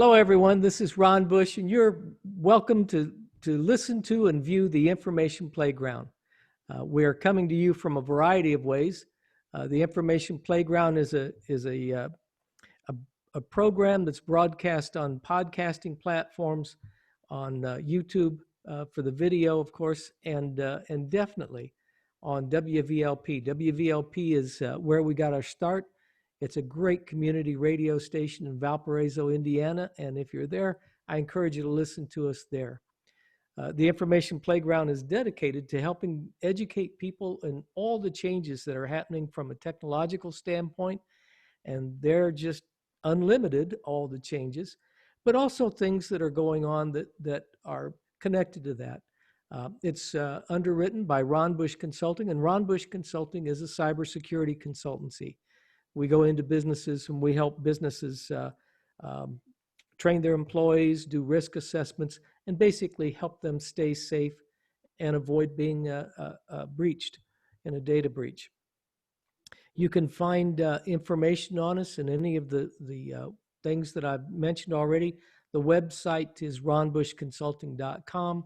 Hello, everyone. This is Ron Bush, and you're welcome to listen to and view the Information Playground. We are coming to you from a variety of ways. The Information Playground is a program that's broadcast on podcasting platforms, on YouTube for the video, of course, and definitely on WVLP. WVLP is where we got our start. It's a great community radio station in Valparaiso, Indiana, and if you're there, I encourage you to listen to us there. The Information Playground is dedicated to helping educate people in all the changes that are happening from a technological standpoint, and they're just unlimited, all the changes, but also things that are going on that are connected to that. It's underwritten by Ron Bush Consulting, and Ron Bush Consulting is a cybersecurity consultancy. We go into businesses and we help businesses train their employees, do risk assessments, and basically help them stay safe and avoid being breached in a data breach. You can find information on us in any of the things that I've mentioned already. The website is ronbushconsulting.com.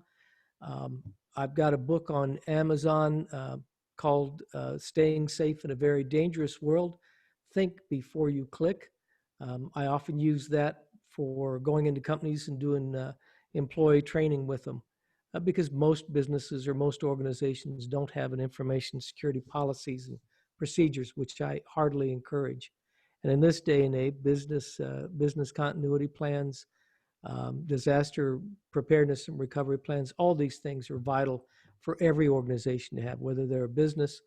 I've got a book on Amazon called Staying Safe in a Very Dangerous World. Think before you click. I often use that for going into companies and doing employee training with them because most businesses or most organizations don't have an information security policies and procedures, which I hardly encourage. And in this day and age, business continuity plans, disaster preparedness and recovery plans, all these things are vital for every organization to have, whether they're a business,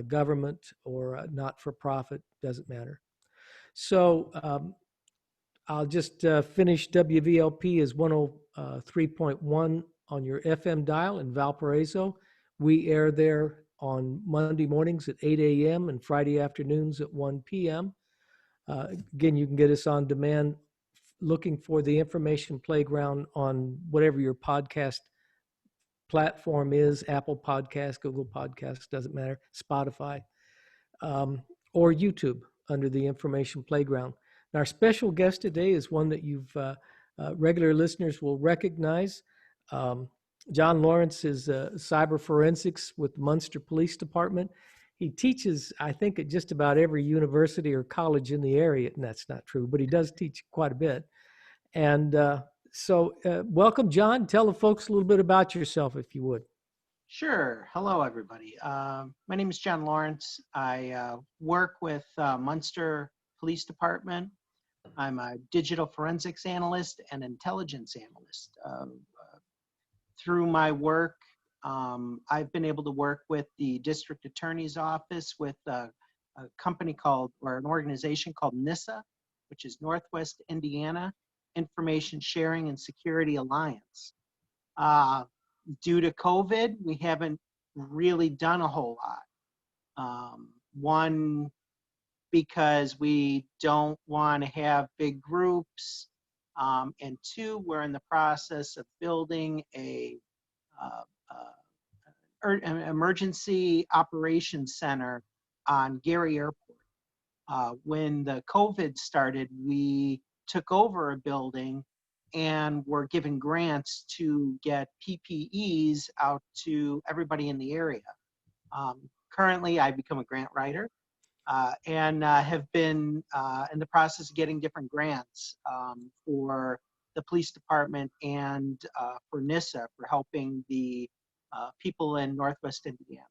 government, or not-for-profit, doesn't matter. So I'll just finish. WVLP is 103.1 on your FM dial in Valparaiso. We air there on Monday mornings at 8 a.m. and Friday afternoons at 1 p.m. Again, you can get us on demand looking for the Information Playground on whatever your podcast platform is, Apple Podcasts, Google Podcasts, doesn't matter, Spotify, or YouTube under the Information Playground. And our special guest today is one that you've regular listeners will recognize. John Lohrentz is cyber forensics with Munster Police Department. He teaches, I think, at just about every university or college in the area, and that's not true, but he does teach quite a bit. And so welcome, John. Tell the folks a little bit about yourself, if you would. Sure. Hello, everybody. My name is John Lohrentz. I work with Munster Police Department. I'm a digital forensics analyst and intelligence analyst. Through my work, I've been able to work with the district attorney's office with a company called, or an organization called NISA, which is Northwest Indiana Information Sharing and Security Alliance. Due to COVID, we haven't really done a whole lot. One, because we don't want to have big groups, and two, we're in the process of building an emergency operations center on Gary Airport. When the COVID started, we took over a building and were given grants to get PPEs out to everybody in the area. Currently, I've become a grant writer and have been in the process of getting different grants for the police department and for NISA for helping the people in Northwest Indiana.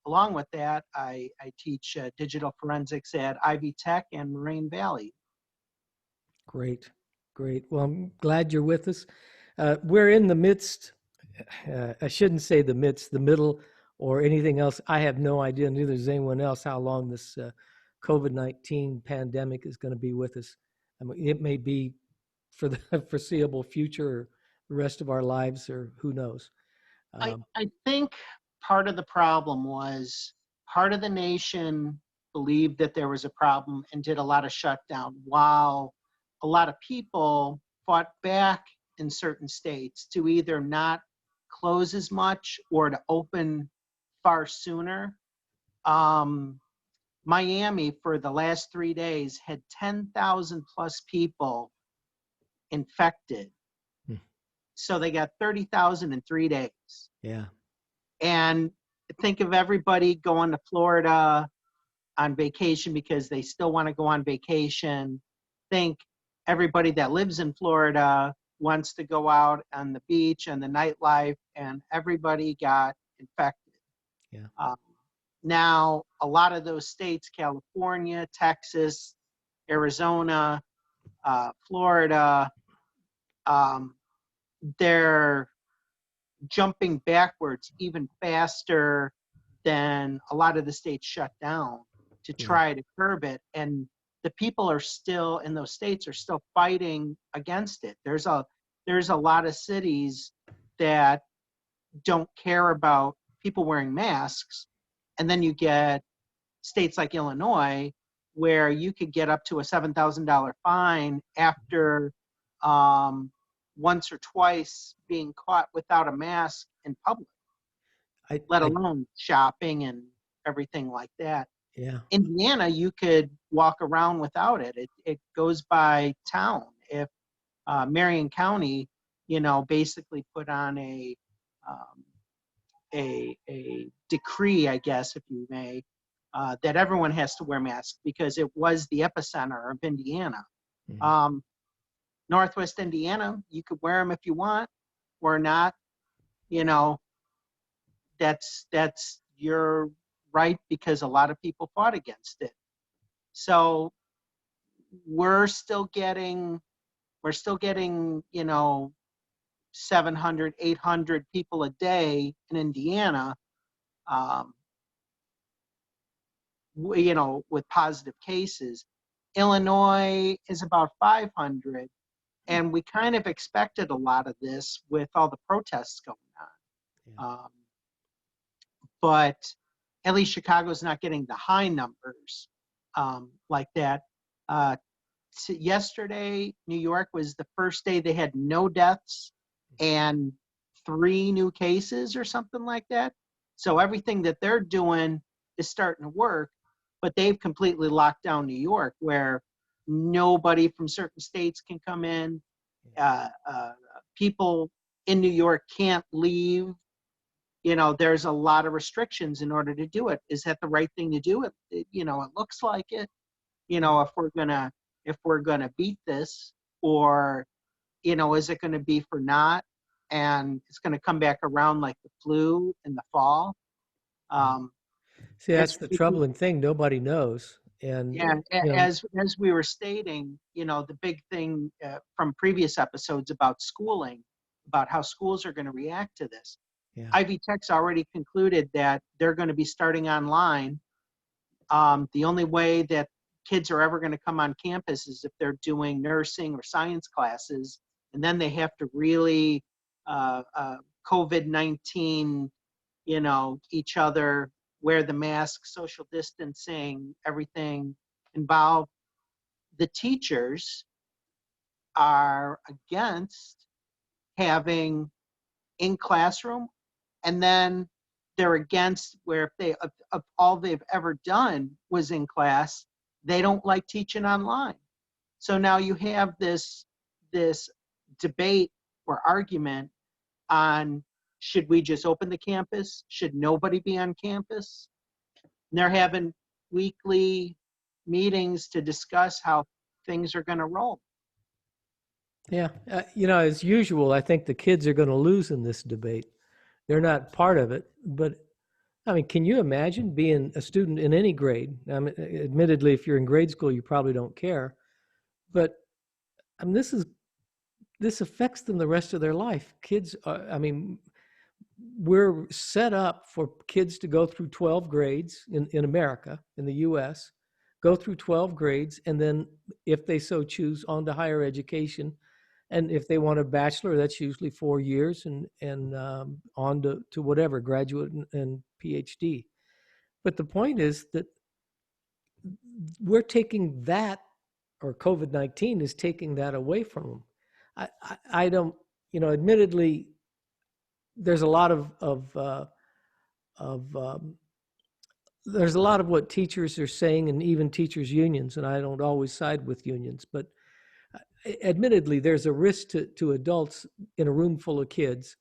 Along with that, I teach digital forensics at Ivy Tech and Moraine Valley. Great. Great. Well, I'm glad you're with us. We're in the midst, I shouldn't say the midst, the middle, or anything else. I have no idea, neither does anyone else, how long this COVID-19 pandemic is going to be with us. I mean, it may be for the foreseeable future or the rest of our lives, or who knows. I think part of the problem was part of the nation believed that there was a problem and did a lot of shutdown, while a lot of people fought back in certain states to either not close as much or to open far sooner. Miami, for the last 3 days, had 10,000 plus people infected. Hmm. So they got 30,000 in 3 days. Yeah. And think of everybody going to Florida on vacation because they still want to go on vacation. Think everybody that lives in Florida wants to go out on the beach and the nightlife, and everybody got infected. Yeah. Now, a lot of those states, California, Texas, Arizona, Florida, um, they're jumping backwards even faster than a lot of the states shut down to Yeah. try to curb it. And the people are still in those states are still fighting against it. There's a lot of cities that don't care about people wearing masks. And then you get states like Illinois, where you could get up to a $7,000 fine after once or twice being caught without a mask in public, let I alone shopping and everything like that. yeah. Indiana, you could walk around without it. It goes by town. If Marion County, basically put on um, a decree, I guess, if you may, that everyone has to wear masks because it was the epicenter of Indiana. Mhm. Northwest Indiana, you could wear them if you want or not. You know, that's your right because a lot of people fought against it. So we're still getting, 700, 800 people a day in Indiana. Um, with positive cases. Illinois is about 500, and we kind of expected a lot of this with all the protests going Yeah. on. But at least Chicago's not getting the high numbers like that. Uh, Yesterday, New York was the first day they had no deaths and 3 new cases or something like that. So everything that they're doing is starting to work, but they've completely locked down New York where nobody from certain states can come in. People in New York can't leave. There's a lot of restrictions in order to do it. Is that the right thing to do? It looks like it. If we're gonna beat this, or is it going to be for naught and it's going to come back around like the flu in the fall? um, See, as that's the troubling thing. Nobody knows. And, yeah, as we were stating, the big thing from previous episodes about schooling, about how schools are going to react to this. yeah. Ivy Tech's already concluded that they're going to be starting online. The only way that kids are ever going to come on campus is if they're doing nursing or science classes, and then they have to really COVID-19, each other, wear the mask, social distancing, everything involved. The teachers are against having in classroom, and then they're against where if they of all they've ever done was in class, they don't like teaching online. So now you have this debate or argument on, should we just open the campus? Should nobody be on campus? And they're having weekly meetings to discuss how things are going to roll. Yeah. As usual, I think the kids are going to lose in this debate. They're not part of it. But I mean, can you imagine being a student in any grade? I mean, admittedly, if you're in grade school, you probably don't care. But I mean, this affects them the rest of their life. Kids, we're set up for kids to go through 12 grades in America, in the US, go through 12 grades, and then if they so choose, on to higher education. And if they want a bachelor, that's usually 4 years, and on to whatever, graduate and PhD. But the point is that we're taking that, or COVID-19 is taking that away from them. I don't, admittedly, there's a lot of there's a lot of what teachers are saying, and even teachers unions, and I don't always side with unions, but Admittedly, there's a risk to adults in a room full of kids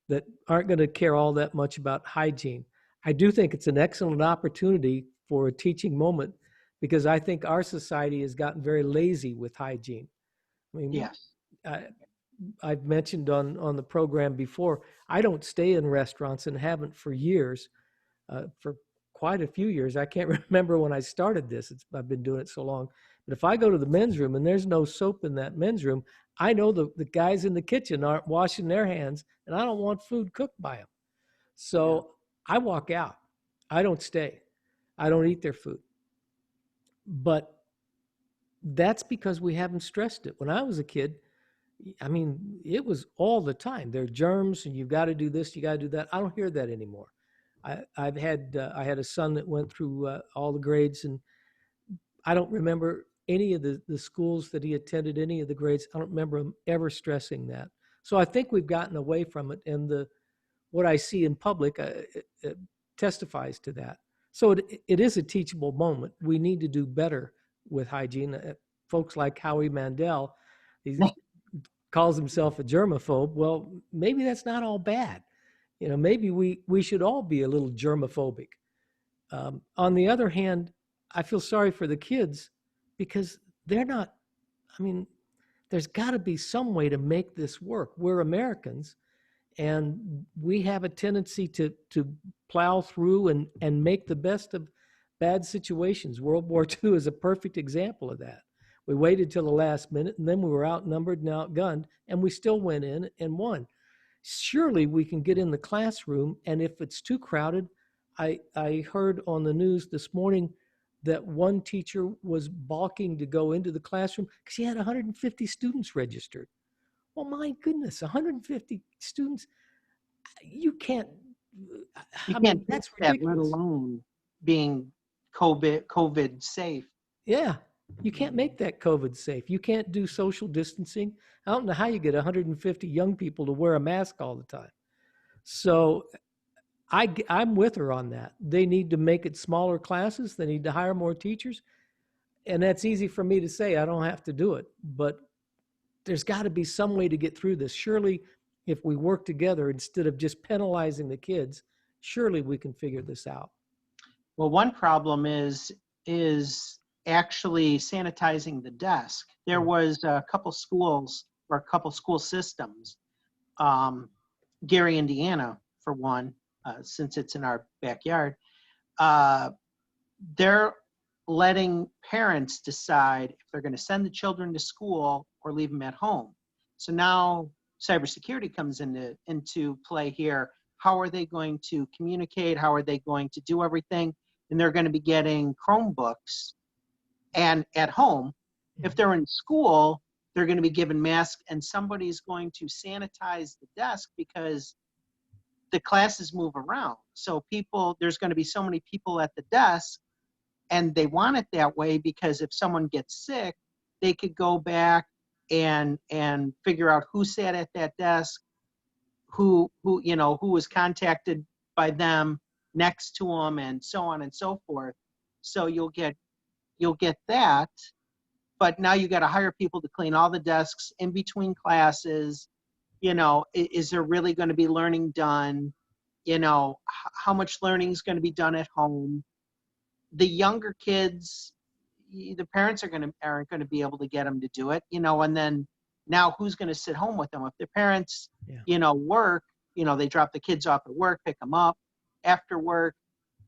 that aren't going to care all that much about hygiene. I do think it's an excellent opportunity for a teaching moment because I think our society has gotten very lazy with hygiene. I mean, Yes. I've mentioned on the program before, I don't stay in restaurants and haven't for years, for quite a few years. I can't remember when I started this. I've been doing it so long. But if I go to the men's room and there's no soap in that men's room, I know the guys in the kitchen aren't washing their hands, and I don't want food cooked by them. Yeah. So I walk out. I don't stay. I don't eat their food. But that's because we haven't stressed it. When I was a kid, I mean, it was all the time. There are germs, and you've got to do this, you got to do that. I don't hear that anymore. I had a son that went through all the grades, and I don't remember any of the schools that he attended, any of the grades. I don't remember him ever stressing that. So I think we've gotten away from it, and what I see in public it testifies to that. So it is a teachable moment. We need to do better with hygiene. Folks like Howie Mandel, he calls himself a germaphobe. Well, maybe that's not all bad. Maybe we should all be a little germophobic. On the other hand, I feel sorry for the kids because they're not, I mean, there's got to be some way to make this work. We're Americans, and we have a tendency to plow through and make the best of bad situations. World War II is a perfect example of that. We waited till the last minute, and then we were outnumbered and outgunned, and we still went in and won. Surely we can get in the classroom, and if it's too crowded, I heard on the news this morning that one teacher was balking to go into the classroom because she had 150 students registered. Well, my goodness, 150 students, you can't, You I can't mean, teach that's that, let ridiculous. alone being COVID safe. Yeah, you can't make that COVID safe. You can't do social distancing. I don't know how you get 150 young people to wear a mask all the time. So I'm with her on that. They need to make it smaller classes. They need to hire more teachers. And that's easy for me to say. I don't have to do it. But there's got to be some way to get through this. Surely, if we work together instead of just penalizing the kids, surely we can figure this out. Well, one problem is actually sanitizing the desk. There Mm. was a couple schools or a couple school systems, um, Gary, Indiana, for one, since it's in our backyard. Uh, they're letting parents decide if they're going to send the children to school or leave them at home. So now cybersecurity comes into play here. How are they going to communicate? How are they going to do everything? And they're going to be getting Chromebooks and at home. If they're in school, they're going to be given masks, and somebody's going to sanitize the desk because the classes move around. So there's going to be so many people at the desk, and they want it that way because if someone gets sick, they could go back and figure out who sat at that desk, who was contacted by them next to them, and so on and so forth. So you'll get that, but now you got to hire people to clean all the desks in between classes. Is there really going to be learning done? How much learning is going to be done at home? The younger kids, the parents aren't going to be able to get them to do it, and then now who's going to sit home with them if their parents, Yeah. work, they drop the kids off at work, pick them up after work.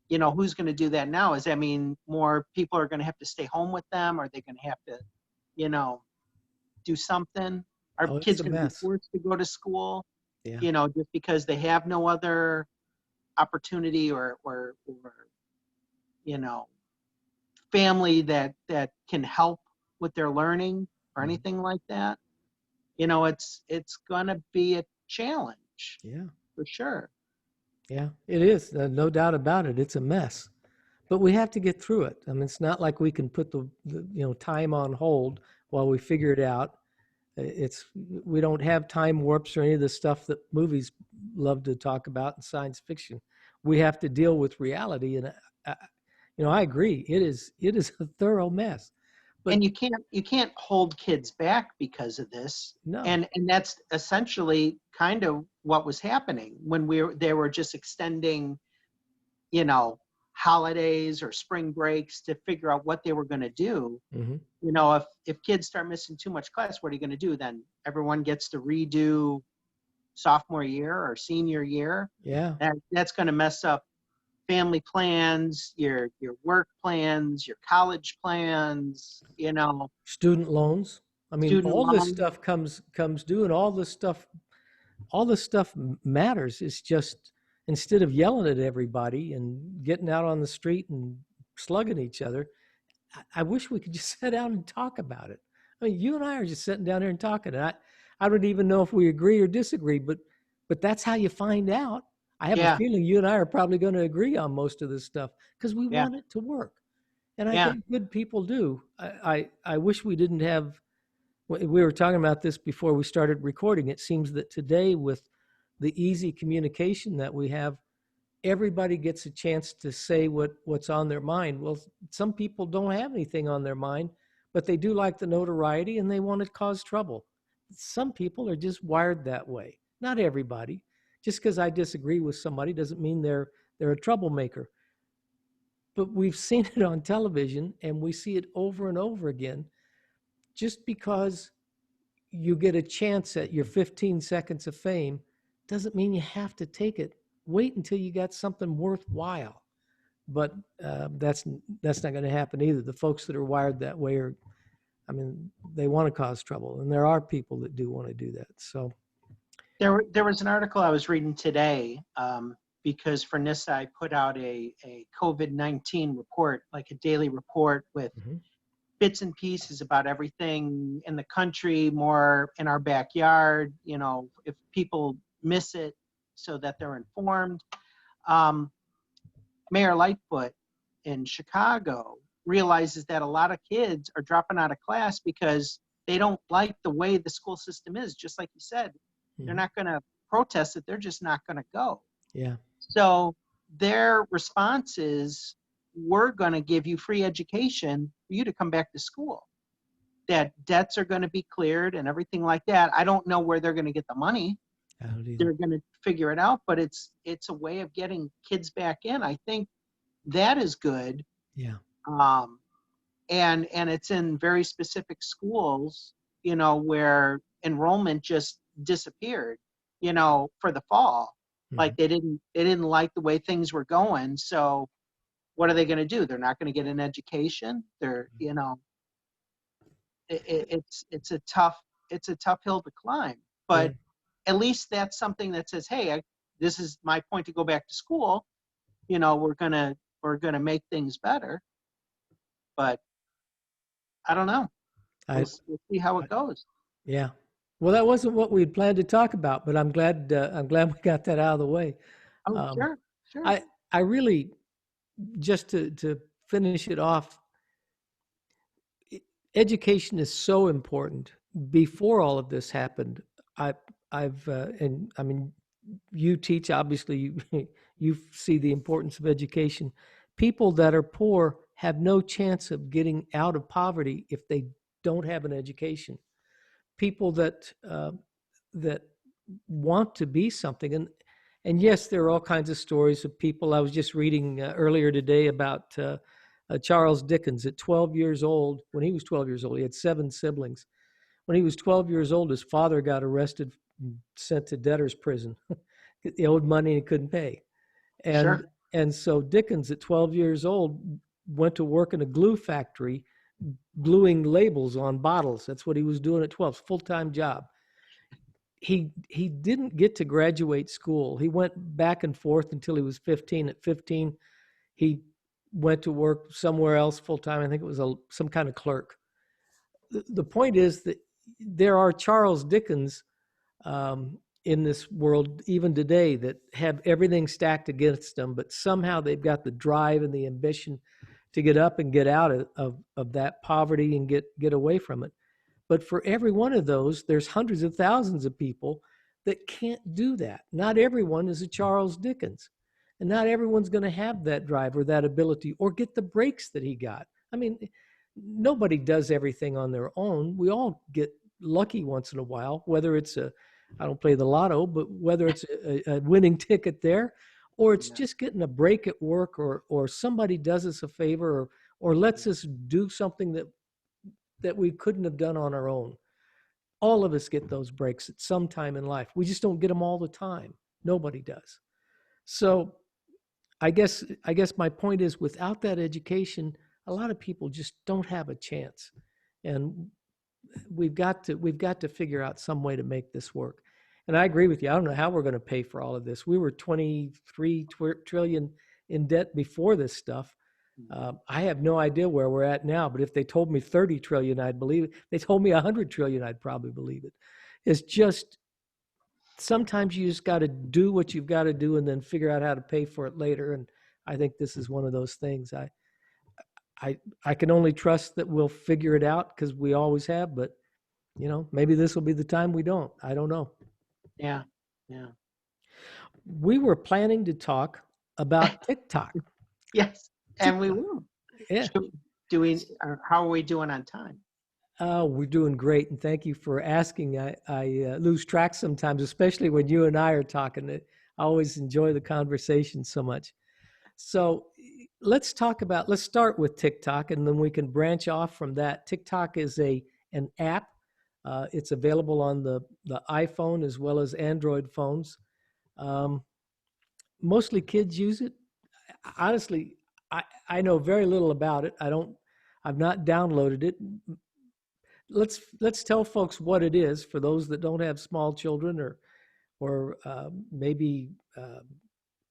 Who's going to do that now? Does that mean more people are going to have to stay home with them? Are they going to have to, do something? Are Oh, it's kids a going to be mess. forced to go to school, Yeah. just because they have no other opportunity or you know, family that can help with their learning or Mhm. anything like that? It's gonna be a challenge Yeah. for sure. Yeah. It is. No doubt about it. It's a mess. But we have to get through it. I mean, it's not like we can put the time on hold while we figure it out. We don't have time warps or any of the stuff that movies love to talk about in science fiction. We have to deal with reality, and I agree. It is a thorough mess. But And you can't hold kids back because of this. no. And that's essentially kind of what was happening when they were just extending, you know, holidays or spring breaks to figure out what they were going to do. Hmm. You know, if kids start missing too much class, what are you going to do? Then everyone gets to redo sophomore year or senior year. Yeah. That's going to mess up family plans, your work plans, your college plans, you know, Student loans. I mean, student all this loans. stuff comes due, and all this stuff matters. It's just instead of yelling at everybody and getting out on the street and slugging each other, I wish we could just sit down and talk about it. I mean, you and I are just sitting down here and talking. And I don't even know if we agree or disagree, but that's how you find out. I have a Yeah, feeling you and I are probably going to agree on most of this stuff because we yeah, want it to work. And I yeah. think good people do. I wish we didn't have, we were talking about this before we started recording. It seems that today, with the easy communication that we have, everybody gets a chance to say what's on their mind. Well, some people don't have anything on their mind, but they do like the notoriety and they want to cause trouble. Some people are just wired that way. Not everybody. Just because I disagree with somebody doesn't mean they're a troublemaker. But we've seen it on television and we see it over and over again. Just because you get a chance at your 15 seconds of fame doesn't mean you have to take it. Wait until you got something worthwhile. But that's not going to happen either. The folks that are wired that way are, I mean, they want to cause trouble, and there are people that do want to do that. So, There was an article I was reading today, because for NISA I put out a COVID-19 report, like a daily report with mhm. bits and pieces about everything in the country, more in our backyard, you know, if people miss it so that they're informed. Um, Mayor Lightfoot in Chicago realizes that a lot of kids are dropping out of class because they don't like the way the school system is. Just like you said, they're Mhm. not going to protest it, they're just not going to go. Yeah, So their response is, we're going to give you free education for you to come back to school. That debts are going to be cleared and everything like that. I don't know where they're going to get the money. I don't either. They're going to figure it out, but it's a way of getting kids back in. I think that is good. Yeah, Um, and it's in very specific schools, you know, where enrollment just disappeared, you know, for the fall. mhm. Like they didn't like the way things were going. So what are they going to do? They're not going to get an education. They're, you know, it's a tough hill to climb. Yeah. But at least that's something that says, hey, this is my point to go back to school. You know, we're gonna make things better. But I don't know. I, We'll see how I it goes. yeah. Well, that wasn't what we had planned to talk about, but I'm glad we got that out of the way. Oh, Um, sure, sure. I really, just to finish it off, education is so important. Before all of this happened, I and I mean, you teach, obviously, you see the importance of education. People that are poor have no chance of getting out of poverty if they don't have an education. People that want to be something, and yes, there are all kinds of stories of people. I was just reading earlier today about Charles Dickens. At 12 years old, when he was 12 years old, he had 7 siblings. When he was 12 years old, his father got arrested, and sent to debtor's prison. He owed money and he couldn't pay. And Sure. and so Dickens at 12 years old went to work in a glue factory, gluing labels on bottles. That's what he was doing at 12, full-time job. He didn't get to graduate school. He went back and forth until he was 15. At 15, he went to work somewhere else full-time. I think it was some kind of clerk. The point is that there are Charles Dickens in this world, even today, that have everything stacked against them, but somehow they've got the drive and the ambition to get up and get out of that poverty and get away from it. But for every one of those, there's hundreds of thousands of people that can't do that. Not everyone is a Charles Dickens. And not everyone's going to have that drive or that ability or get the breaks that he got. I mean, nobody does everything on their own. We all get lucky once in a while, whether it's I don't play the lotto, but whether it's a winning ticket there, or it's Yeah. just getting a break at work, or somebody does us a favor, or lets us do something that we couldn't have done on our own. All of us get those breaks at some time in life. We just don't get them all the time. Nobody does. So I guess my point is, without that education, a lot of people just don't have a chance. And we've got to figure out some way to make this work. And I agree with you. I don't know how we're going to pay for all of this. We were 23 trillion in debt before this stuff. I have no idea where we're at now, but if they told me 30 trillion, I'd believe it. They told me 100 trillion, I'd probably believe it. It's just, sometimes you just got to do what you've got to do and then figure out how to pay for it later. And I think this is one of those things. I can only trust that we'll figure it out, because we always have, but maybe this will be the time we don't. I don't know. Yeah. Yeah. We were planning to talk about TikTok. Yes. And we TikTok. will. Yeah. How are we doing on time? We're doing great, and thank you for asking. I lose track sometimes, especially when you and I are talking. I always enjoy the conversation so much. So let's start with TikTok, and then we can branch off from that. TikTok is an app. It's available on the iPhone as well as Android phones. Um, Mostly kids use it. Honestly, I know very little about it. I've not downloaded it. Let's tell folks what it is for those that don't have small children, or maybe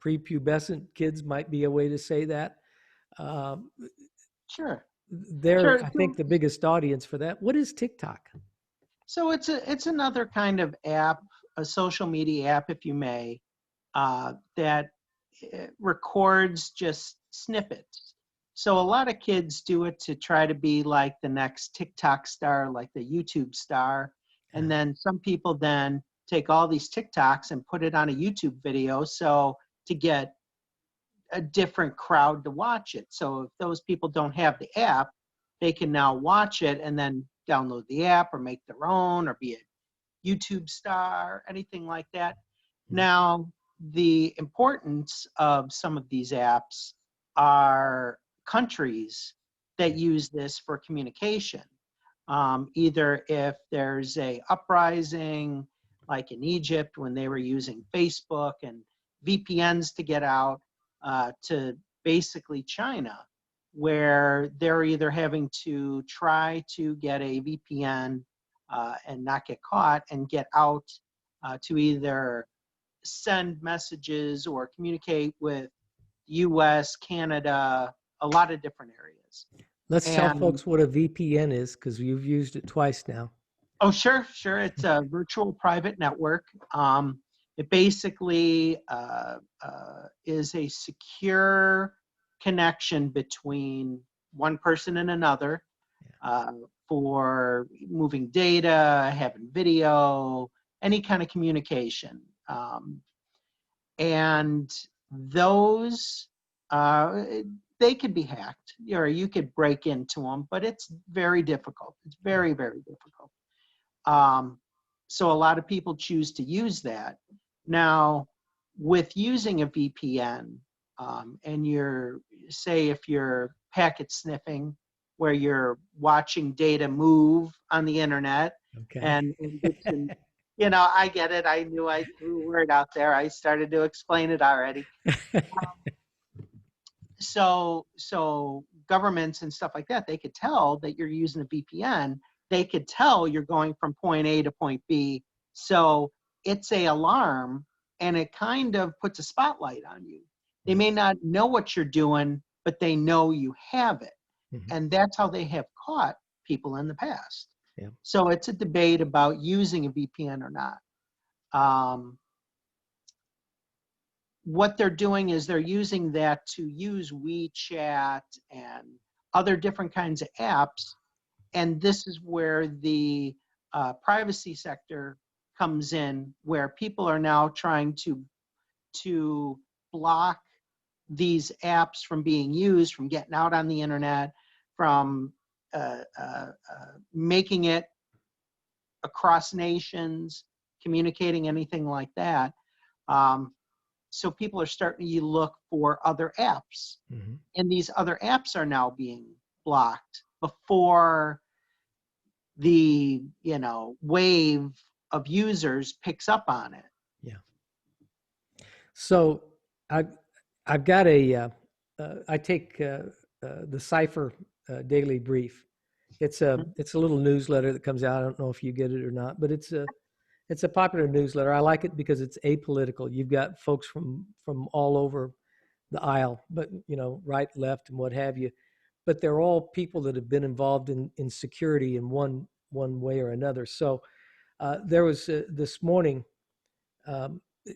prepubescent kids might be a way to say that. Um, Sure. they're, Sure. I think, the biggest audience for that. What is TikTok? So it's another kind of app, a social media app, if you may, that records just snippets. So a lot of kids do it to try to be like the next TikTok star, like the YouTube star. And Yeah. then some people then take all these TikToks and put it on a YouTube video. So to get a different crowd to watch it. So if those people don't have the app, they can now watch it and then download the app or make their own or be a YouTube star, anything like that. Now, the importance of some of these apps are countries that use this for communication. Either if there's a uprising, like in Egypt when they were using Facebook and VPNs to get out, to basically China, where they're either having to try to get a VPN and not get caught and get out to either send messages or communicate with US, Canada, a lot of different areas. Let's tell And folks what a VPN is, because you've used it twice now. oh, sure, sure. It's a virtual private network. It basically is a secure connection between one person and another for moving data, having video, any kind of communication. And those, they could be hacked, or you could break into them, but it's very difficult. It's very, very difficult. So a lot of people choose to use that. Now, with using a VPN, and say if you're packet sniffing, where you're watching data move on the internet, Okay. and I get it. I knew I threw a word out there. I started to explain it already. So governments and stuff like that, they could tell that you're using a VPN. They could tell you're going from point A to point B. So it's a alarm, and it kind of puts a spotlight on you. They may not know what you're doing, but they know you have it. Mhm. And that's how they have caught people in the past. Yeah. So it's a debate about using a VPN or not. What they're doing is they're using that to use WeChat and other different kinds of apps. And this is where the privacy sector comes in, where people are now trying to block these apps from being used, from getting out on the internet, from making it across nations, communicating, anything like that. So people are starting to look for other apps. Mm-hmm. And these other apps are now being blocked before the wave of users picks up on it. Yeah. So I've got I take the Cipher Daily Brief. It's a little newsletter that comes out. I don't know if you get it or not, but it's a popular newsletter. I like it because it's apolitical. You've got folks from all over the aisle, but right, left, and what have you. But they're all people that have been involved in security in one way or another. So there was this morning.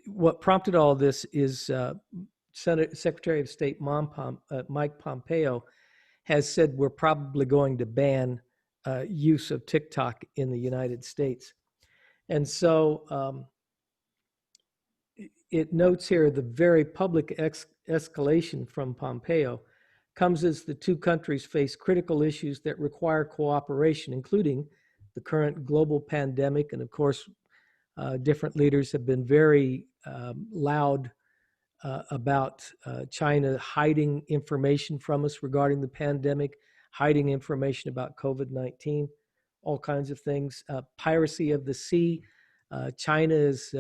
What prompted all this is Secretary of State Mike Pompeo has said we're probably going to ban use of TikTok in the United States. And so it notes here the very public escalation from Pompeo comes as the two countries face critical issues that require cooperation, including the current global pandemic. And of course, different leaders have been very loud about China hiding information from us regarding the pandemic, hiding information about COVID-19, all kinds of things. Piracy of the sea. China is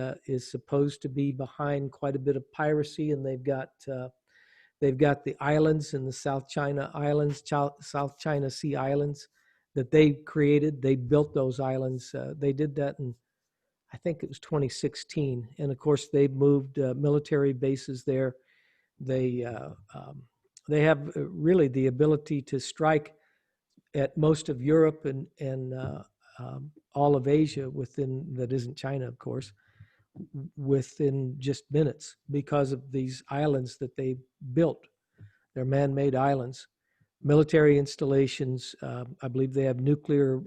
supposed to be behind quite a bit of piracy, and they've got the islands in the South China Islands, South China Sea Islands that they created. They built those islands. They did that in, I think it was 2016. And of course, they've moved military bases there. They have really the ability to strike at most of Europe and all of Asia that isn't China, of course, within just minutes because of these islands that they built. They're man-made islands. Military installations, I believe they have nuclear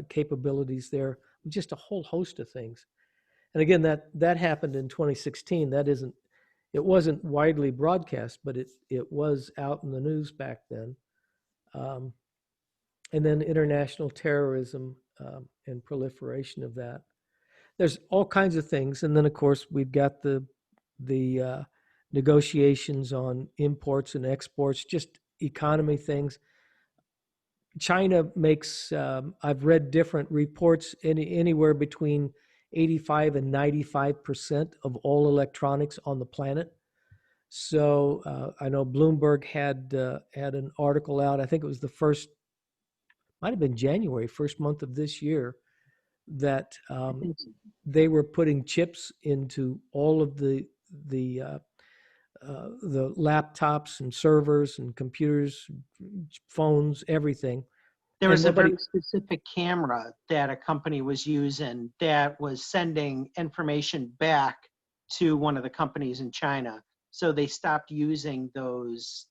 capabilities there, just a whole host of things. And again, that happened in 2016. It wasn't widely broadcast, but it was out in the news back then. And then international terrorism and proliferation of that. There's all kinds of things, and then of course we've got the negotiations on imports and exports, just economy things. China makes, I've read different reports, anywhere between 85 and 95% of all electronics on the planet. So I know Bloomberg had an article out. I think it was might have been January, first month of this year, that they were putting chips into all of the laptops and servers and computers, phones, everything. There was a very specific camera that a company was using that was sending information back to one of the companies in China. So they stopped using those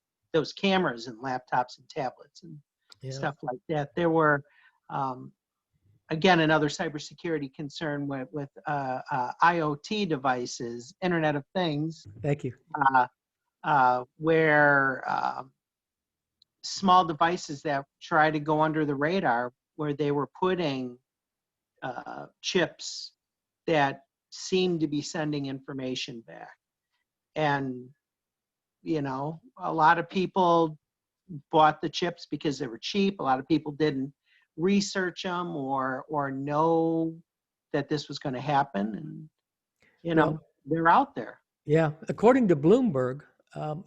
cameras in laptops and tablets and stuff like that. There were, again, another cybersecurity concern with IoT devices, Internet of Things. Thank you. Where small devices that try to go under the radar, where they were putting chips that seemed to be sending information back. And, a lot of people bought the chips because they were cheap. A lot of people didn't research them or know that this was going to happen. And, they're out there. Yeah. According to Bloomberg,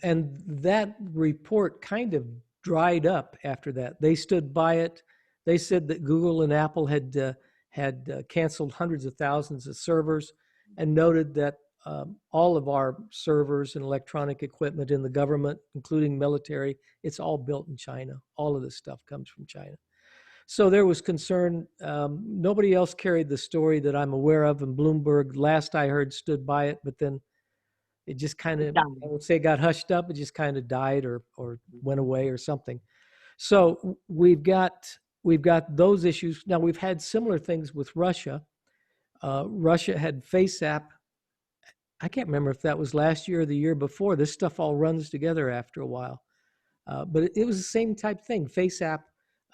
and that report kind of dried up after that. They stood by it. They said that Google and Apple had canceled hundreds of thousands of servers and noted that all of our servers and electronic equipment in the government, including military, it's all built in China. All of this stuff comes from China. So there was concern. Nobody else carried the story that I'm aware of, and Bloomberg, last I heard, stood by it, but then it just kind of, I would say, got hushed up. It just kind of died or went away or something. So we've got those issues. Now, we've had similar things with Russia. Russia had FaceApp. I can't remember if that was last year or the year before. This stuff all runs together after a while. But it was the same type thing. FaceApp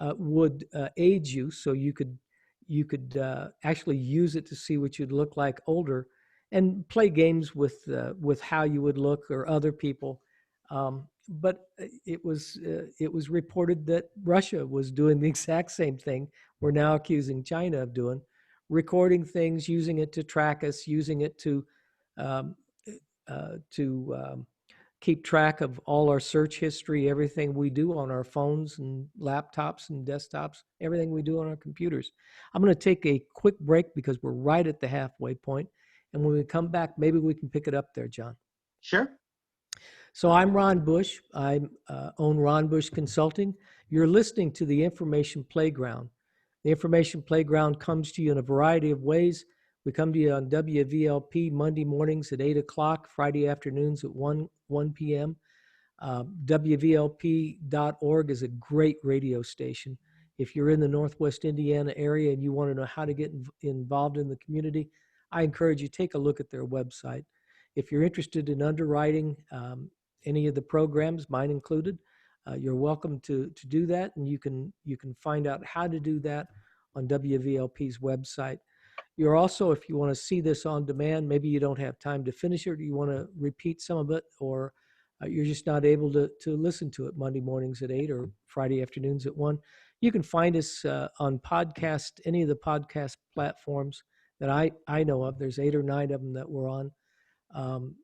would age you, so you could actually use it to see what you'd look like older, and play games with how you would look or other people. But it was reported that Russia was doing the exact same thing. We're now accusing China of doing, recording things, using it to track us, using it um, to keep track of all our search history, everything we do on our phones and laptops and desktops, everything we do on our computers. I'm going to take a quick break because we're right at the halfway point. And when we come back, maybe we can pick it up there, John. Sure. So I'm Ron Bush. I own Ron Bush Consulting. You're listening to the Information Playground. The Information Playground comes to you in a variety of ways. We come to you on WVLP Monday mornings at 8 o'clock, Friday afternoons at 1 p.m. WVLP.org is a great radio station. If you're in the Northwest Indiana area and you want to know how to get involved in the community, I encourage you to take a look at their website. If you're interested in underwriting any of the programs, mine included, you're welcome to do that, and you can find out how to do that on WVLP's website. You're also, if you want to see this on demand, maybe you don't have time to finish it, or you want to repeat some of it, or you're just not able to listen to it Monday mornings at 8 or Friday afternoons at 1. You can find us on podcast, any of the podcast platforms that I know of. There's 8 or 9 of them that we're on um,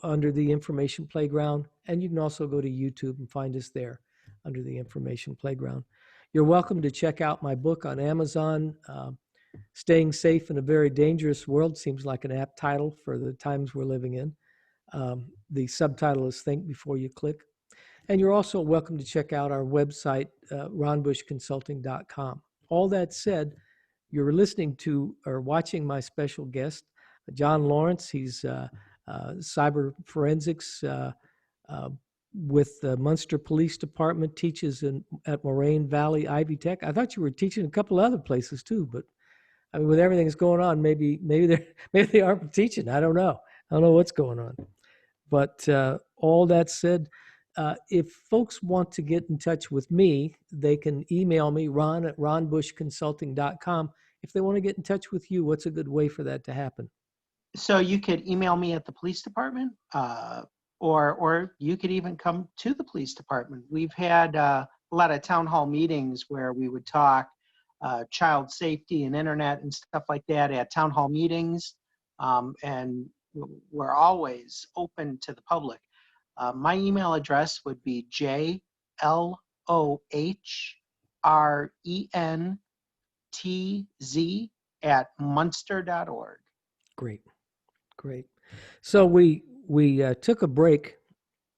under the Information Playground. And you can also go to YouTube and find us there under the Information Playground. You're welcome to check out my book on Amazon. Staying Safe in a Very Dangerous World seems like an apt title for the times we're living in. The subtitle is Think Before You Click. And you're also welcome to check out our website, ronbushconsulting.com. All that said, you're listening to or watching my special guest, John Lohrentz. He's cyber forensics with the Munster Police Department, teaches at Moraine Valley Ivy Tech. I thought you were teaching a couple other places too, but I mean, with everything that's going on, maybe they aren't teaching. I don't know. I don't know what's going on. But all that said, if folks want to get in touch with me, they can email me, Ron at ronbushconsulting.com. If they want to get in touch with you, what's a good way for that to happen? So you could email me at the police department, or you could even come to the police department. We've had a lot of town hall meetings where we would talk child safety and internet and stuff like that at town hall meetings, and we're always open to the public. My email address would be jlohrentz@munster.org. Great, great. So we took a break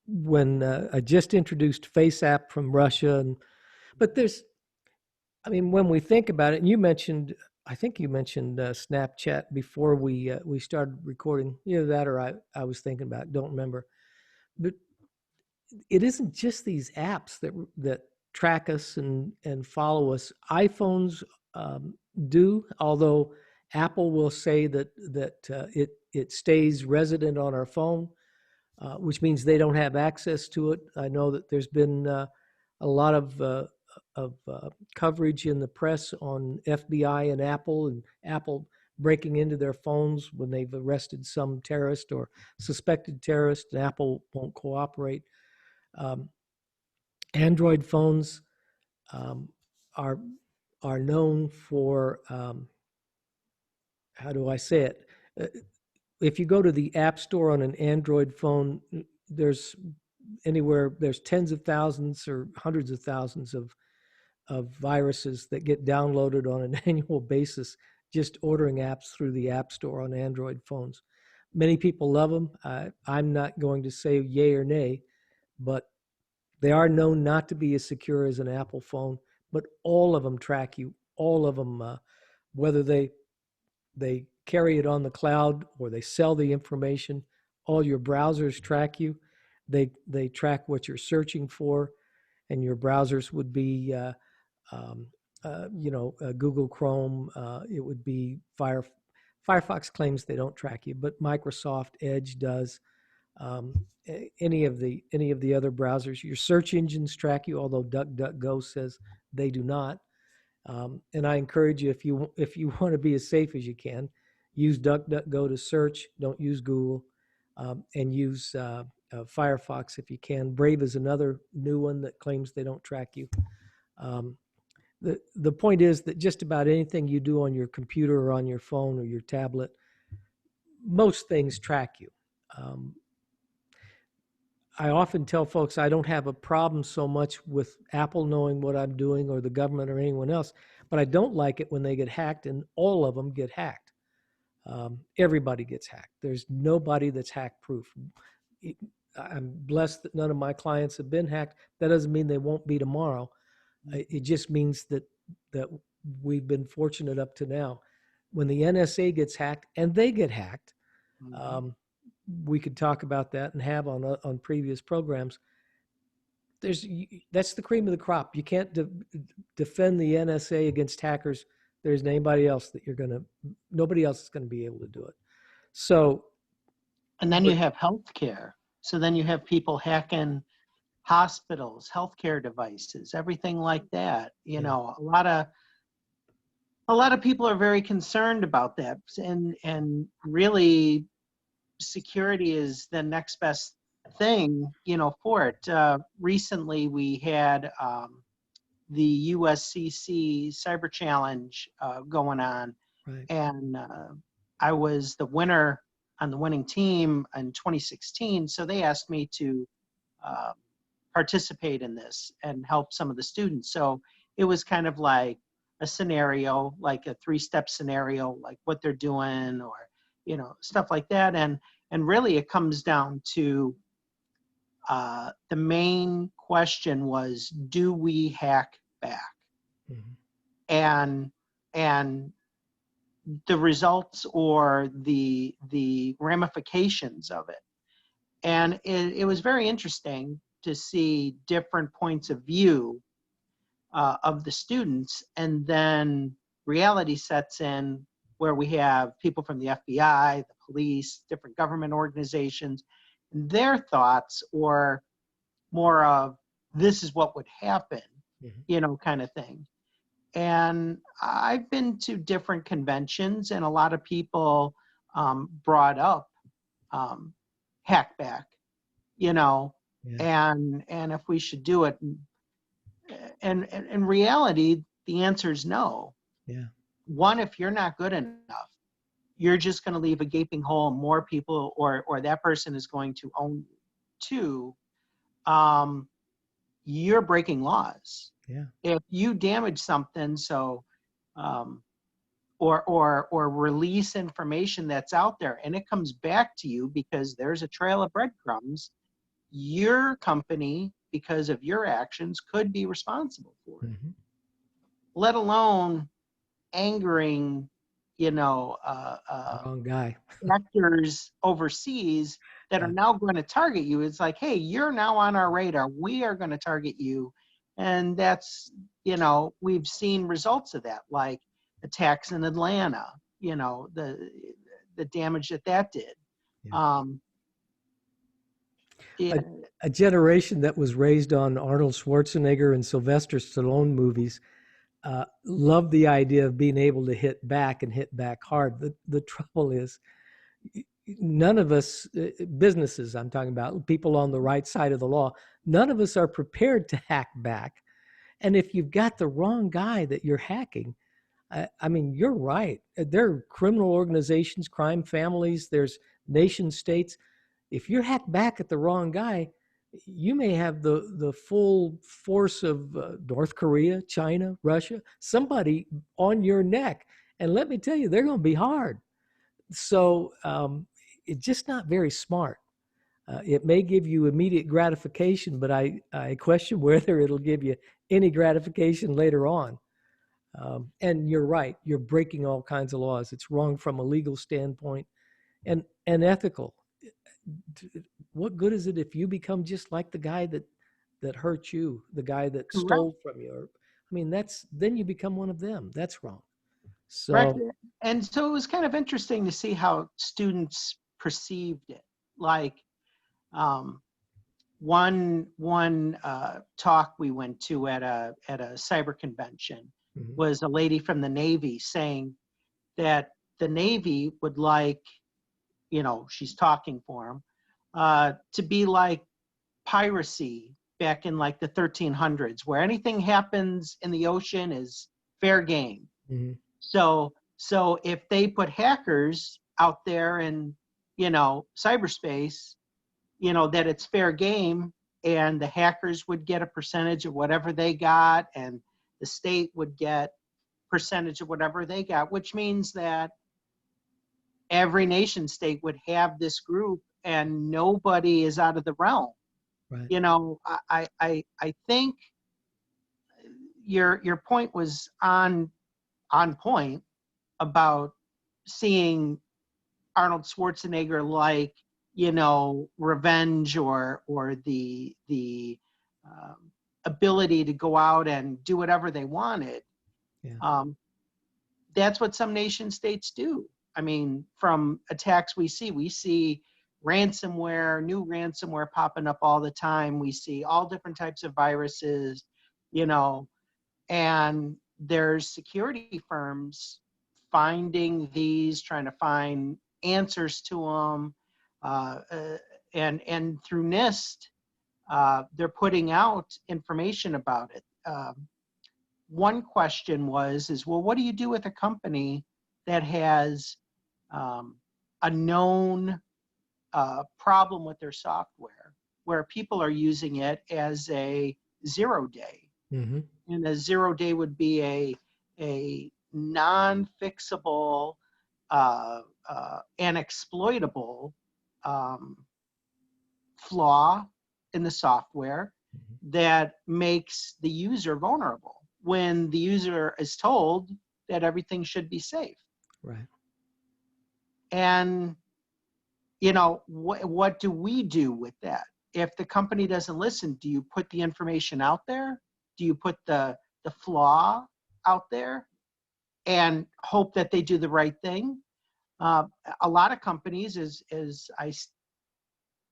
when I just introduced FaceApp from Russia, but I mean, when we think about it, and I think you mentioned Snapchat before we started recording. Either that or I was thinking about it, don't remember. But it isn't just these apps that track us and follow us. iPhones do, although Apple will say that it stays resident on our phone, which means they don't have access to it. I know that there's been a lot of coverage in the press on FBI and Apple breaking into their phones when they've arrested some terrorist or suspected terrorist, and Apple won't cooperate. Android phones um, are known for how do I say it? If you go to the App Store on an Android phone, there's tens of thousands or hundreds of thousands of viruses that get downloaded on an annual basis just ordering apps through the App Store on Android phones. Many people love them. I'm not going to say yay or nay, but they are known not to be as secure as an Apple phone, but all of them track you. All of them, whether they carry it on the cloud or they sell the information, all your browsers track you. They track what you're searching for, and your browsers would be, Google Chrome. It would be Firefox claims they don't track you, but Microsoft Edge does. um, any of the other browsers. Your search engines track you, although DuckDuckGo says they do not. And I encourage you, if you want to be as safe as you can, use DuckDuckGo to search. Don't use Google, and use Firefox if you can. Brave is another new one that claims they don't track you. Um, the point is that just about anything you do on your computer or on your phone or your tablet, most things track you. Um, I often tell folks I don't have a problem so much with Apple knowing what I'm doing or the government or anyone else, but I don't like it when they get hacked, and all of them get hacked. Everybody gets hacked. There's nobody that's hack proof. I'm blessed that none of my clients have been hacked. That doesn't mean they won't be tomorrow. It just means that we've been fortunate up to now. When the NSA gets hacked, and they get hacked, we could talk about that and have on previous programs. That's the cream of the crop. You can't defend the NSA against hackers. There isn't anybody else nobody else is going to be able to do it. So, And then you have healthcare. So then you have people hacking hospitals, healthcare devices, everything like that. You know, a lot of people are very concerned about that, and really security is the next best thing, you know, for it. Recently we had the USCC Cyber Challenge going on, right. and I was the winner on the winning team in 2016. So they asked me to uh, participate in this and help some of the students. So it was kind of like a scenario, like a 3-step scenario, like what they're doing, or you know, stuff like that. And really, it comes down to the main question was, do we hack back? Mm-hmm. And the results or the ramifications of it. And it was very interesting to see different points of view of the students, and then reality sets in where we have people from the FBI, the police, different government organizations, and their thoughts, or more of this is what would happen, you know, kind of thing. And I've been to different conventions, and a lot of people brought up hackback, you know, and if we should do it. And in reality, the answer is no. Yeah. One, if you're not good enough, you're just going to leave a gaping hole, and more people or that person is going to own you. Two, you're breaking laws. Yeah. If you damage something, so or release information that's out there and it comes back to you because there's a trail of breadcrumbs, your company, because of your actions, could be responsible for it. Mm-hmm. Let alone angering, you know, Wrong guy. actors overseas that are now going to target you. It's like, hey, you're now on our radar. We are going to target you. And that's, you know, we've seen results of that, like attacks in Atlanta, you know, the damage that did. Yeah. Yeah. A generation that was raised on Arnold Schwarzenegger and Sylvester Stallone movies loved the idea of being able to hit back and hit back hard. The trouble is, none of us, businesses I'm talking about, people on the right side of the law, none of us are prepared to hack back. And if you've got the wrong guy that you're hacking, I mean, you're right. There are criminal organizations, crime families, there's nation states. If you're hacked back at the wrong guy, you may have the full force of North Korea, China, Russia, somebody on your neck. And let me tell you, they're going to be hard. So it's just not very smart. It may give you immediate gratification, but I question whether it'll give you any gratification later on. And you're right, you're breaking all kinds of laws. It's wrong from a legal standpoint and ethical. What good is it if you become just like the guy that hurt you, the guy that stole from you? I mean, then you become one of them. That's wrong. So, right. And so it was kind of interesting to see how students perceived it. Like, Um, one talk we went to at a cyber convention Mhm. was a lady from the Navy saying that the Navy would like, she's talking for them, to be like piracy back in like the 1300s, where anything happens in the ocean is fair game. Mhm. So if they put hackers out there in, cyberspace, that it's fair game, and the hackers would get a percentage of whatever they got, and the state would get percentage of whatever they got, which means that every nation state would have this group and nobody is out of the realm. Right. I think your point was on point about seeing Arnold Schwarzenegger like, revenge or the ability to go out and do whatever they wanted. Yeah. Um, that's what some nation states do. I mean, from attacks we see ransomware, new ransomware popping up all the time. We see all different types of viruses, you know, and there's security firms finding these, trying to find answers to them, and through NIST, they're putting out information about it. One question is, well, what do you do with a company that has um, a known problem with their software, where people are using it as a 0-day? Mhm. And a 0-day would be a non-fixable and exploitable um, flaw in the software Mhm. that makes the user vulnerable when the user is told that everything should be safe. Right. And what do we do with that? If the company doesn't listen, do you put the information out there? Do you put the flaw out there and hope that they do the right thing? Uh, a lot of companies,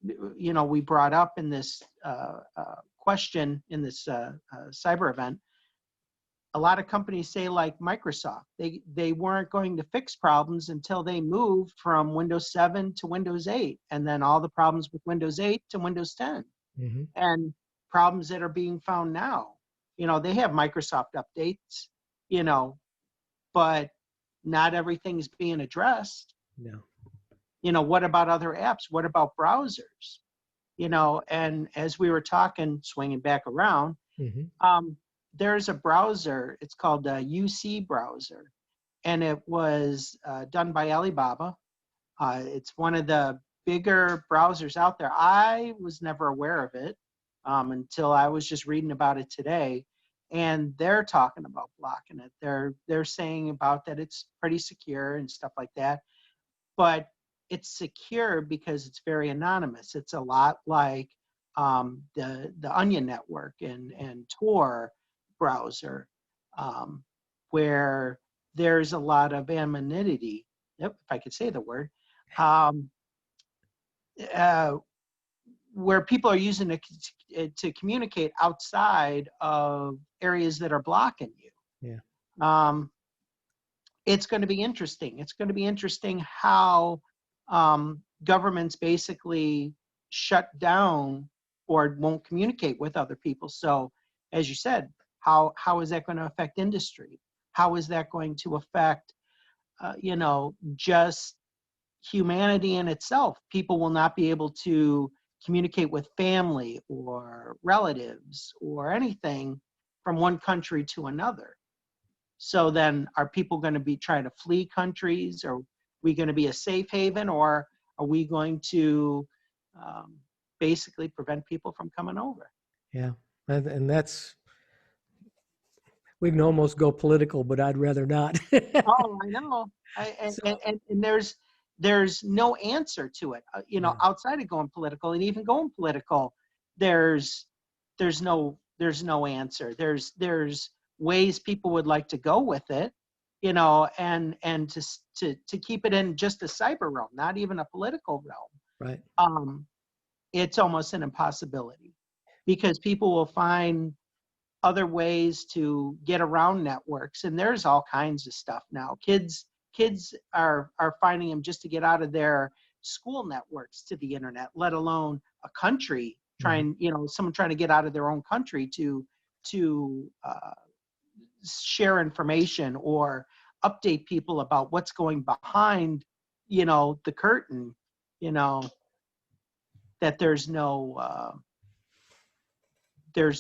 we brought up in this question in this cyber event, a lot of companies say, like Microsoft, they weren't going to fix problems until they moved from Windows 7 to Windows 8, and then all the problems with Windows 8 to Windows 10, Mhm. and problems that are being found now. They have Microsoft updates, but not everything's being addressed. No. What about other apps? What about browsers? And as we were talking, swinging back around, Mhm. there's a browser. It's called a UC browser, and it was done by Alibaba. It's one of the bigger browsers out there. I was never aware of it until I was just reading about it today, and they're talking about blocking it. They're saying about that it's pretty secure and stuff like that, but it's secure because it's very anonymous. It's a lot like the Onion network and Tor browser, where there's a lot of anonymity. Yep, if I could say the word, um, uh, where people are using it to communicate outside of areas that are blocking you. Yeah. Um, it's going to be interesting. It's going to be interesting how governments basically shut down or won't communicate with other people. So, as you said, how is that going to affect industry? How is that going to affect, just humanity in itself? People will not be able to communicate with family or relatives or anything from one country to another. So then are people going to be trying to flee countries? Are we going to be a safe haven, or are we going to um, basically prevent people from coming over? Yeah. And that's, we can almost go political, but I'd rather not. Oh, I know. So, And there's no answer to it. no. Outside of going political, and even going political, there's there's no answer. There's ways people would like to go with it, and to keep it in just a cyber realm, not even a political realm. Right. it's almost an impossibility because people will find other ways to get around networks, and there's all kinds of stuff now. Kids are finding them just to get out of their school networks to the internet, let alone a country trying, someone trying to get out of their own country to share information or update people about what's going behind, the curtain, that there's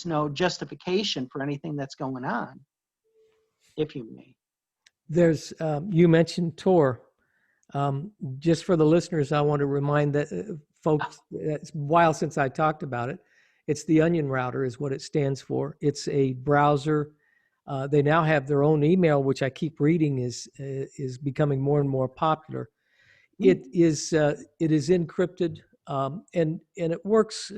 no justification for anything that's going on, if you may. There's you mentioned Tor. Just for the listeners, I want to remind that folks, it's a while since I talked about it. It's the Onion Router is what it stands for. It's a browser. They now have their own email, which I keep reading is becoming more and more popular. It is encrypted, and it works.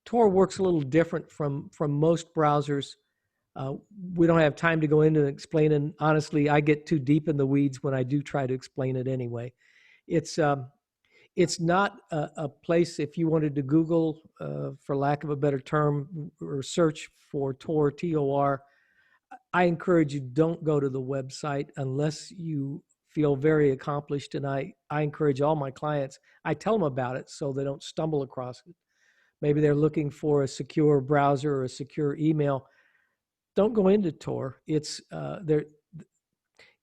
Tor works a little different from most browsers. We don't have time to go into and explain, and honestly, I get too deep in the weeds when I do try to explain it anyway. It's not a place, if you wanted to Google, for lack of a better term, or search for Tor, Tor, I encourage you, don't go to the website unless you feel very accomplished. And I encourage all my clients, I tell them about it so they don't stumble across it. Maybe they're looking for a secure browser or a secure email. Don't go into Tor. It's there.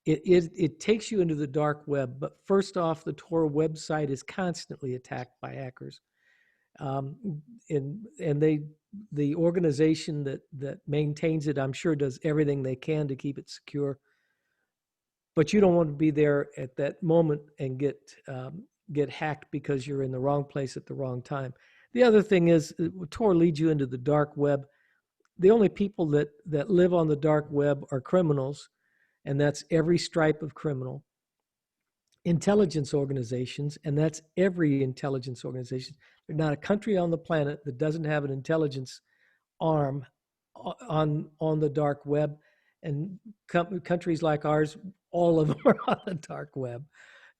It takes you into the dark web. But first off, the Tor website is constantly attacked by hackers, and the organization that maintains it, I'm sure, does everything they can to keep it secure. But you don't want to be there at that moment and get hacked because you're in the wrong place at the wrong time. The other thing is, Tor leads you into the dark web. The only people that live on the dark web are criminals, and that's every stripe of criminal. Intelligence organizations, and that's every intelligence organization. There's not a country on the planet that doesn't have an intelligence arm on the dark web, and countries like ours, all of them are on the dark web.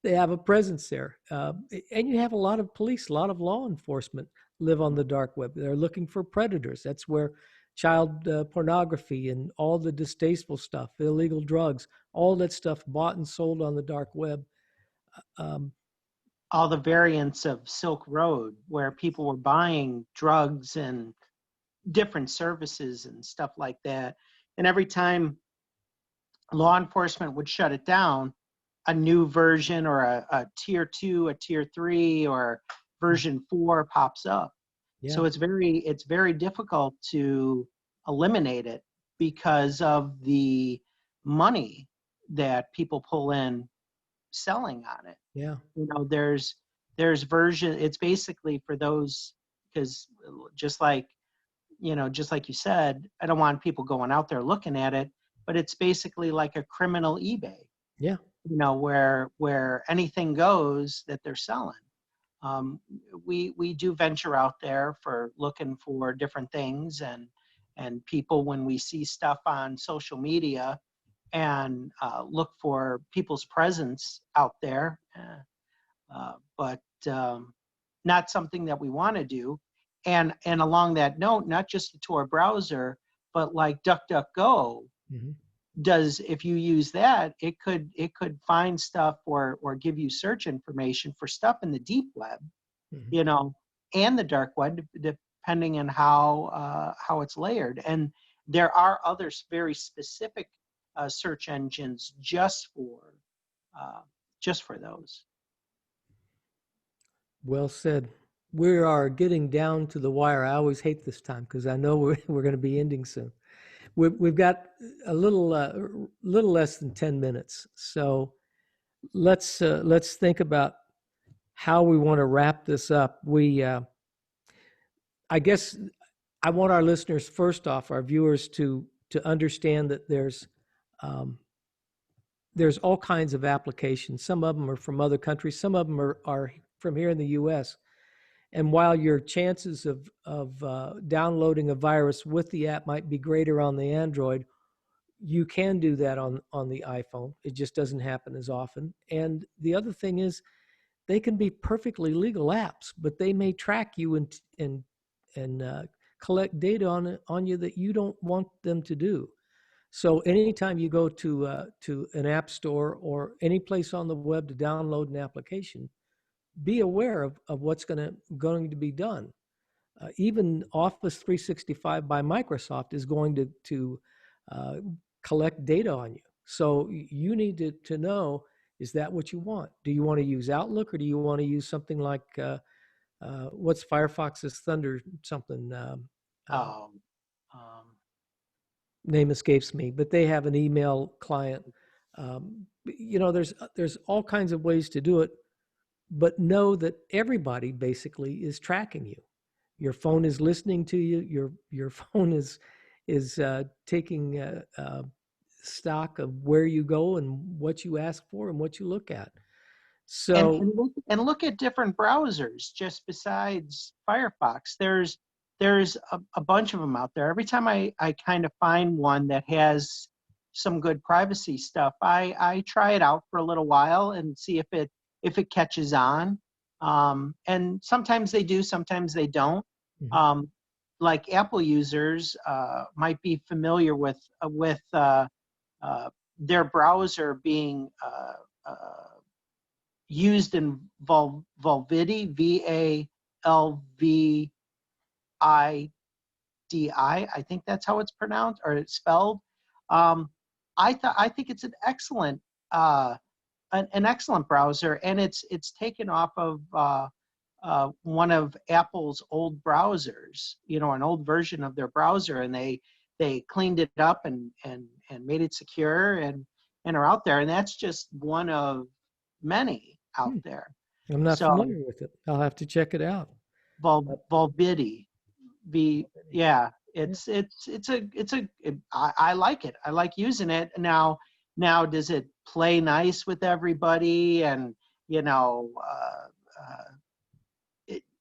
They have a presence there, and you have a lot of police, a lot of law enforcement live on the dark web. They're looking for predators. That's where child pornography and all the distasteful stuff, illegal drugs, all that stuff bought and sold on the dark web. All the variants of Silk Road, where people were buying drugs and different services and stuff like that. And every time law enforcement would shut it down, a new version or a tier 2, a tier 3, or version 4 pops up. Yeah. So it's very difficult to eliminate it because of the money that people pull in selling on it. Yeah. There's version, it's basically for those, because just like you said, I don't want people going out there looking at it, but it's basically like a criminal eBay. Yeah. Where anything goes that they're selling. We do venture out there for looking for different things, and people, when we see stuff on social media, and look for people's presence out there, but not something that we want to do. And along that note, not just the Tor browser, but like DuckDuckGo, does, if you use that, it could find stuff or give you search information for stuff in the deep web, and the dark web, depending on how it's layered. And there are other very specific search engines just for those. Well said. We are getting down to the wire. I always hate this time because I know we're going to be ending soon. We've got a little less than 10 minutes, so let's think about how we want to wrap this up. I guess I want our listeners, first off, our viewers, to understand that there's all kinds of applications. Some of them are from other countries. Some of them are from here in the U.S. And while your chances of downloading a virus with the app might be greater on the Android, you can do that on the iPhone. It just doesn't happen as often. And the other thing is, they can be perfectly legal apps, but they may track you and collect data on you that you don't want them to do. So anytime you go to an app store or any place on the web to download an application, be aware of what's going to be done. Even Office 365 by Microsoft is going to uh, collect data on you. So you need to know, is that what you want? Do you want to use Outlook, or do you want to use something like what's Firefox's Thunder something? Um, um, Name escapes me, but they have an email client. There's all kinds of ways to do it, but know that everybody basically is tracking you. Your phone is listening to you. Your phone is taking stock of where you go and what you ask for and what you look at. and So, look at different browsers just besides Firefox. There's a bunch of them out there. Every time I kind of find one that has some good privacy stuff, I try it out for a little while and see if it catches on. And sometimes they do, sometimes they don't. mhm. Um, like Apple users might be familiar with their browser being used in Valvidi, Valvidi. I think that's how it's pronounced or it's spelled. Um, I think it's uh, an excellent browser, and it's taken off of one of Apple's old browsers, an old version of their browser, and they cleaned it up and made it secure and are out there, and that's just one of many out Hmm, there. I'm not So familiar with it. I'll have to check it out. Volvidi, yeah, Yeah. I like it. I like using it. Now does it play nice with everybody? And you know,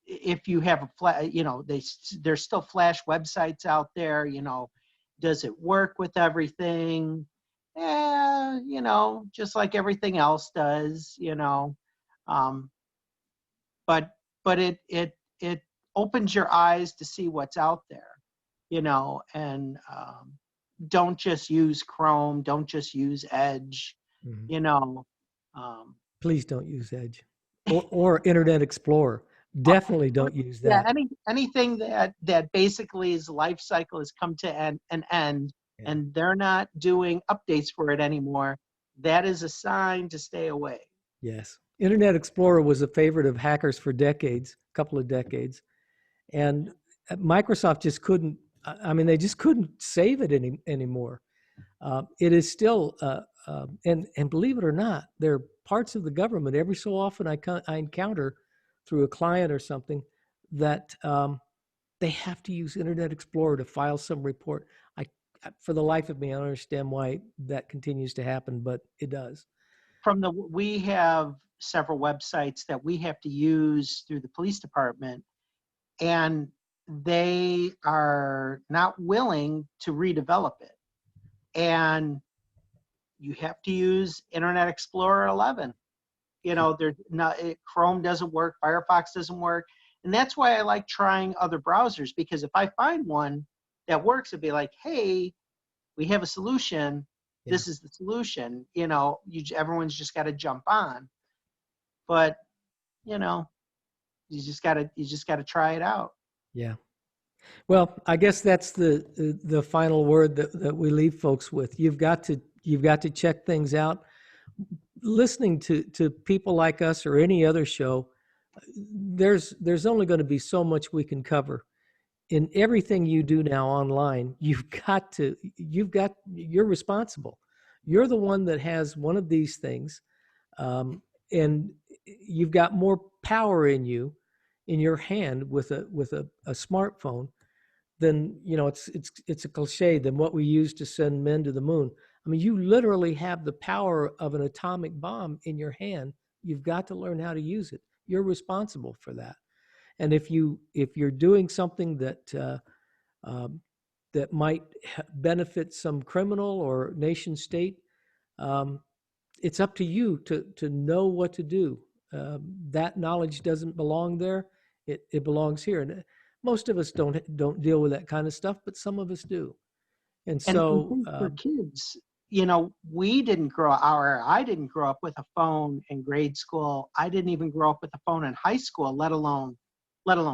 if you have a there's still Flash websites out there. Does it work with everything? Yeah, just like everything else does. Um, but it opens your eyes to see what's out there, and don't just use Chrome, don't just use Edge, Mhm. you know. Um, Please don't use Edge or Internet Explorer. uh, Definitely don't use yeah, that. anything that basically its life cycle has come to an end, Yeah. and they're not doing updates for it anymore, that is a sign to stay away. Yes. Internet Explorer was a favorite of hackers for decades, a couple of decades. And Microsoft just couldn't, I mean, they just couldn't save it anymore. It is still, and believe it or not, there are parts of the government every so often I encounter through a client or something that they have to use Internet Explorer to file some report. I, for the life of me, I don't understand why that continues to happen, but it does. We have several websites that we have to use through the police department, and they are not willing to redevelop it. And you have to use Internet Explorer 11. There's not Chrome doesn't work, Firefox doesn't work, and that's why I like trying other browsers, because if I find one that works, it'd be like, hey, we have a solution. Yeah. This is the solution. Everyone's just got to jump on, but you know, you just gotta try it out. Yeah. Well, I guess that's the final word that we leave folks with. You've got to check things out. Listening to people like us or any other show, there's only going to be so much we can cover. In everything you do now online, you're responsible. You're the one that has one of these things, and you've got more power in you, in your hand with a smartphone than it's a cliche than what we use to send men to the moon. I mean, you literally have the power of an atomic bomb in your hand. You've got to learn how to use it. You're responsible for that. And if you're doing something um, that might benefit some criminal or nation state, um, it's up to you to know what to do. that knowledge doesn't belong there. It belongs here. And most of us don't deal with that kind of stuff, but some of us do. And And so, think for kids, you know, we didn't grow I didn't grow up with a phone in grade school. I didn't even grow up with a phone in high school, let alone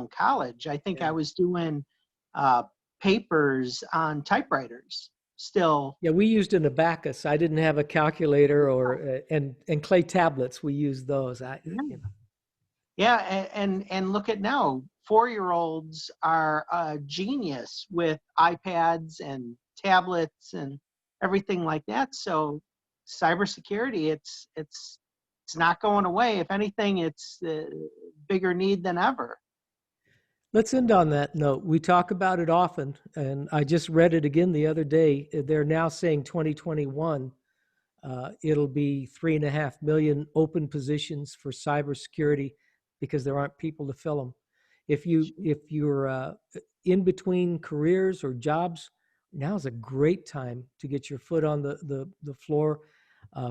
college. I think I was doing uh, papers on typewriters still. yeah, we used an abacus. I didn't have a calculator or and clay tablets. We used those. Yeah, yeah, and look at now, 4-year-olds are a genius with iPads and tablets and everything like that. So cybersecurity, it's not going away. If anything, it's a bigger need than ever. Let's end on that note. We talk about it often, and I just read it again the other day. They're now saying 2021, it'll be 3.5 million open positions for cybersecurity because there aren't people to fill them. If you're in between careers or jobs, now's a great time to get your foot on the floor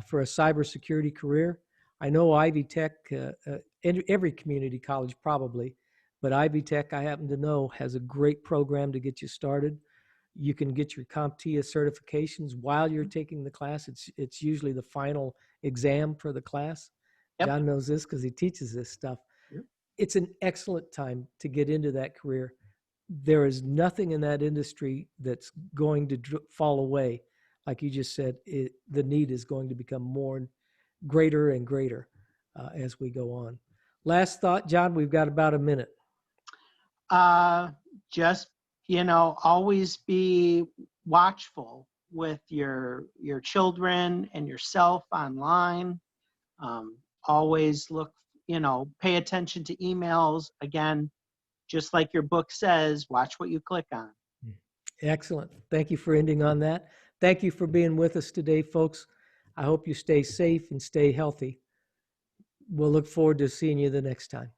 for a cybersecurity career. I know Ivy Tech, every community college probably, but Ivy Tech, I happen to know, has a great program to get you started. You can get your CompTIA certifications while you're taking the class. It's usually the final exam for the class. Yep. John knows this because he teaches this stuff. Yep. It's an excellent time to get into that career. There is nothing in that industry that's going to fall away. Like you just said, the need is going to become more greater and greater as we go on. Last thought, John, we've got about a minute. Just, you know, always be watchful with your children and yourself online. Always look, you know, pay attention to emails. Again, just like your book says, watch what you click on. Excellent. Thank you for ending on that. Thank you for being with us today, folks. I hope you stay safe and stay healthy. We'll look forward to seeing you the next time.